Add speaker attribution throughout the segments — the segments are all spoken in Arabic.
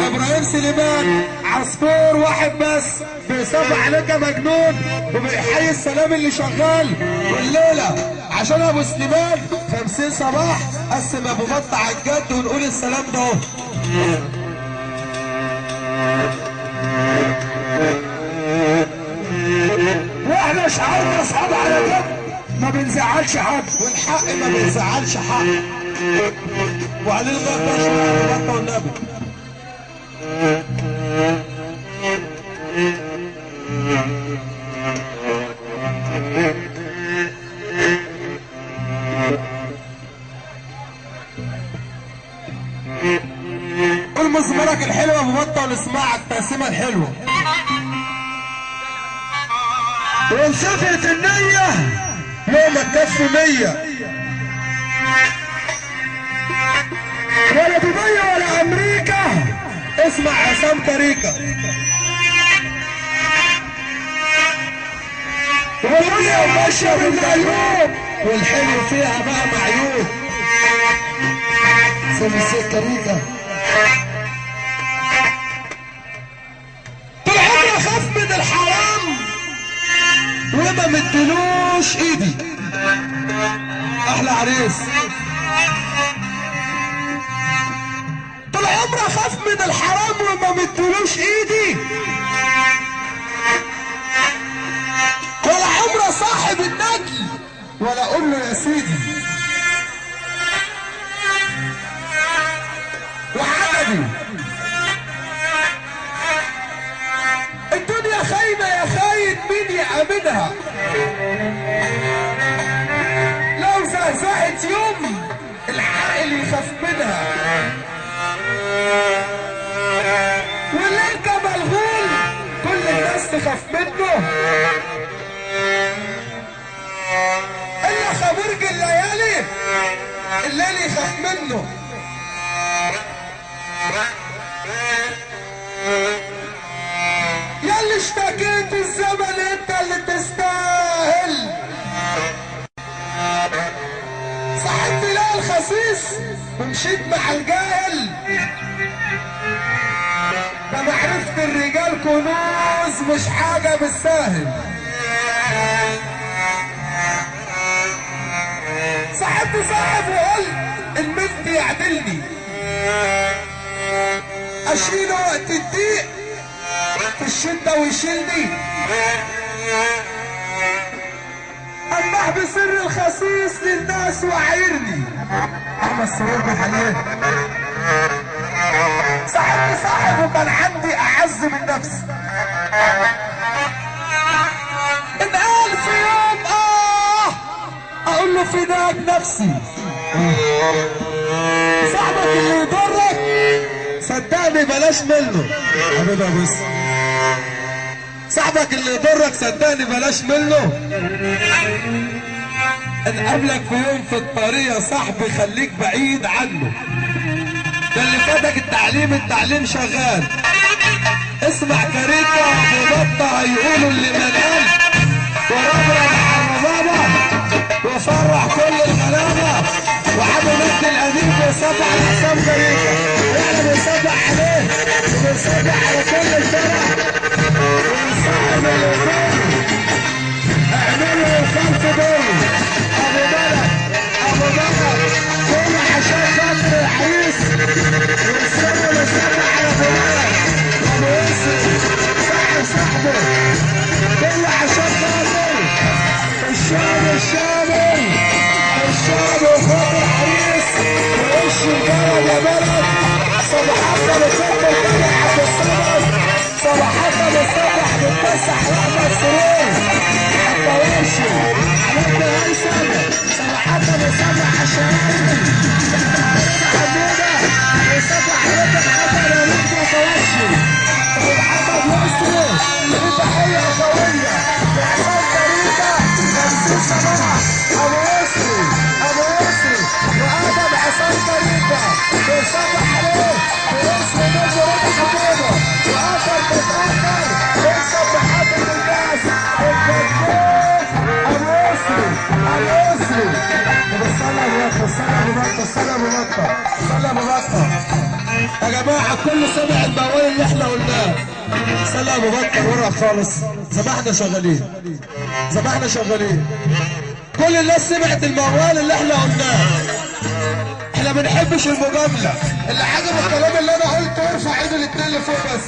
Speaker 1: ابراهيم سليمان عصفور واحد بس بيصبح عليك يا مجنون وبيحيي السلام اللي شغال. والليله عشان ابو سليمان 50 صباح قسم ابو بط على الجد ونقول السلام ده اهو.
Speaker 2: واحنا شعارنا اصحاب على جد ما بنزعلش حد،
Speaker 1: والحق ما بيزعلش حق. وعليه الغلطه شويه ابو بطه والنبي. قول مزمرك الحلوه ابو بطه ونسمعك التقسيمه الحلوه.
Speaker 2: وانصفت النية
Speaker 1: يوم تكفي 100
Speaker 2: ولا دبي ولا امريكا.
Speaker 1: اسمع عصام تريكة.
Speaker 2: والدنيا ماشية بالعيوب
Speaker 1: والحلو فيها بقى معيوب. سامي السيد تريكة.
Speaker 2: طول عمري اخاف من الحرام
Speaker 1: وما مدلوش ايدي. احلى عريس.
Speaker 2: طول عمري اخاف من الحرام وما مدلوش ايدي.
Speaker 1: ولا عمره صاحب النجل ولا اقول له يا سيدي. وعجبي
Speaker 2: الدنيا خاينة يا خاين مين يأمنها. لو زهزهت يوم العاقل يخاف منها. والليل كملغول كل الناس تخاف منه الا خبرج الليالي الليل يخاف منه. يا اللي اشتكيت الزمن انت اللي تستاهل. صحيت تلاقي الخسيس ومشيت مع الجاهل. ده معرفة الرجال كنوز مش حاجة بالساهل. صاحبت صاحب وقلت المد يعدلني اشيله وقت الضيق في الشدة ويشيلني. اما بسر الخسيس للناس وعيرني.
Speaker 1: احمد سرور بحياه.
Speaker 2: صاحبت صاحب وكان عندي اعز من نفسي. ان قال في يوم اقول له فداك نفسي. صاحبك اللي يضرك
Speaker 1: صدقني بلاش منه. حبيبي بص صاحبك اللي يضرك صدقني بلاش منه. ان قابلك في يوم في الطريق يا صاحبي خليك بعيد عنه. ده اللي فاتك التعليم شغال. اسمع كاريكا ابو بطه هيقولوا اللي منقال. وربرب على بابا وفرح كل الغلابه. وعم مجد القديم بيصبح على حسام كاريكا. احنا بنصبح عليه وبنصبح على كل الفرق. ونصاحب اللي اعملوا خلف دول ابو بلد كل عشان خاطر العريس. والسنه نصبح على ابو بلد ابو يوسف صاحب صاحبه كل عشان خاطر الشعب وخاطر العريس. ووش البلد يا بلد صباحاتنا بتفضل كل عبد الصمد. صباحاتنا بتصبح بتمسح رحمة سرور الطواشي عليك يا هيثم. صباحاتنا بتصبح الشرايين حمودة بيصبح عليك الحسن وليد طواشي. محمد يسري ليه تحية قوية لعصام تريكة 50 صباح. ابو يسري وادم عصام تريكة بيصبح عليه باسم نجم رضا حبيبه. واخر بتاخر بيصبح حاطط الناس الكتكوت ابو يسري. طب صلى ابو بطه. يا جماعة كل سمع الموال اللي احنا قلناه. سلام مبطل ورق خالص. زماحنا شغالين. زماحنا شغالين. كل الناس سمعت الموال اللي احنا قلناه. احنا ما بنحبش المجاملة. اللي عجب الكلام اللي انا قلته ارفع ايده الاتنين اللي فوق بس.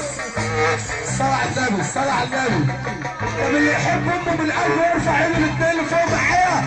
Speaker 1: صلى على النبي، صلى على النبي. طب اللي يحب امه من قلبه يرفع ايده الاتنين اللي فوق معايا.